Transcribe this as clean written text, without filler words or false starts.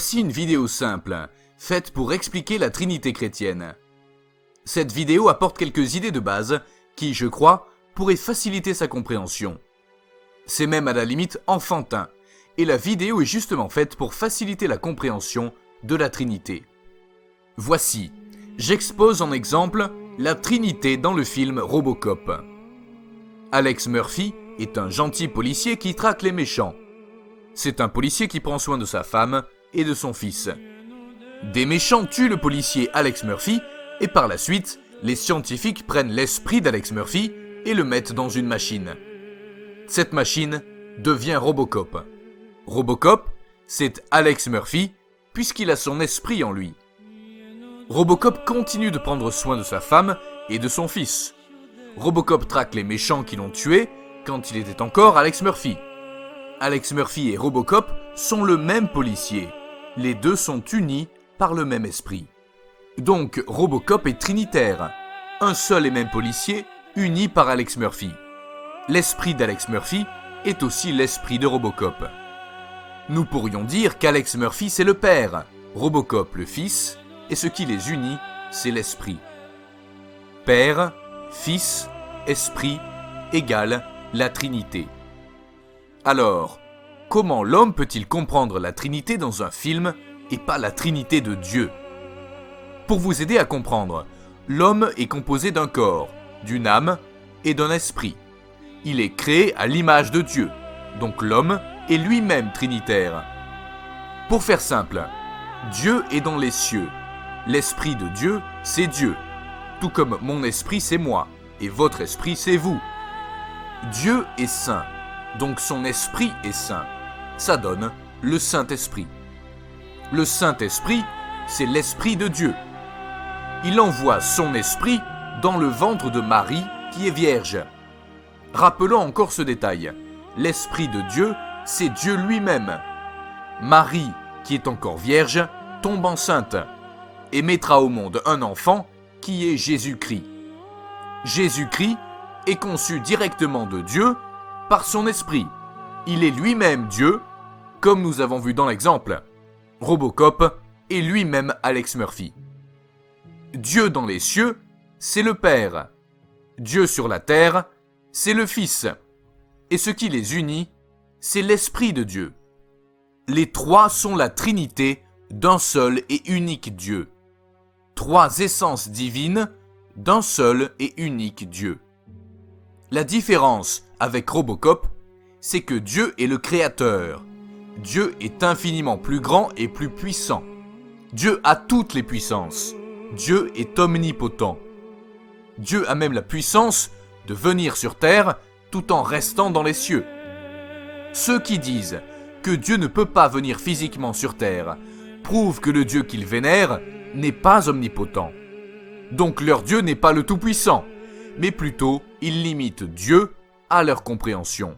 Voici une vidéo simple, faite pour expliquer la Trinité chrétienne. Cette vidéo apporte quelques idées de base qui, je crois, pourraient faciliter sa compréhension. C'est même à la limite enfantin, et la vidéo est justement faite pour faciliter la compréhension de la Trinité. Voici, j'expose en exemple la Trinité dans le film Robocop. Alex Murphy est un gentil policier qui traque les méchants. C'est un policier qui prend soin de sa femme et de son fils. Des méchants tuent le policier Alex Murphy et par la suite, les scientifiques prennent l'esprit d'Alex Murphy et le mettent dans une machine. Cette machine devient Robocop. Robocop, c'est Alex Murphy puisqu'il a son esprit en lui. Robocop continue de prendre soin de sa femme et de son fils. Robocop traque les méchants qui l'ont tué quand il était encore Alex Murphy. Alex Murphy et Robocop sont le même policier. Les deux sont unis par le même esprit. Donc Robocop est trinitaire, un seul et même policier uni par Alex Murphy. L'esprit d'Alex Murphy est aussi l'esprit de Robocop. Nous pourrions dire qu'Alex Murphy c'est le père, Robocop le fils, et ce qui les unit, c'est l'esprit. Père, Fils, Esprit égale la Trinité. Alors, comment l'homme peut-il comprendre la Trinité dans un film et pas la Trinité de Dieu ? Pour vous aider à comprendre, l'homme est composé d'un corps, d'une âme et d'un esprit. Il est créé à l'image de Dieu, donc l'homme est lui-même trinitaire. Pour faire simple, Dieu est dans les cieux. L'esprit de Dieu, c'est Dieu. Tout comme mon esprit, c'est moi, et votre esprit, c'est vous. Dieu est saint, donc son esprit est saint. Ça donne le Saint-Esprit. Le Saint-Esprit, c'est l'Esprit de Dieu. Il envoie son esprit dans le ventre de Marie, qui est vierge. Rappelons encore ce détail. L'Esprit de Dieu, c'est Dieu lui-même. Marie, qui est encore vierge, tombe enceinte et mettra au monde un enfant qui est Jésus-Christ. Jésus-Christ est conçu directement de Dieu par son esprit. Il est lui-même Dieu, comme nous avons vu dans l'exemple. Robocop est lui-même Alex Murphy. Dieu dans les cieux, c'est le Père. Dieu sur la terre, c'est le Fils. Et ce qui les unit, c'est l'Esprit de Dieu. Les trois sont la Trinité d'un seul et unique Dieu. Trois essences divines d'un seul et unique Dieu. La différence avec Robocop, c'est que Dieu est le Créateur. Dieu est infiniment plus grand et plus puissant. Dieu a toutes les puissances. Dieu est omnipotent. Dieu a même la puissance de venir sur terre tout en restant dans les cieux. Ceux qui disent que Dieu ne peut pas venir physiquement sur terre prouvent que le Dieu qu'ils vénèrent n'est pas omnipotent. Donc leur Dieu n'est pas le Tout-Puissant, mais plutôt ils limitent Dieu à leur compréhension.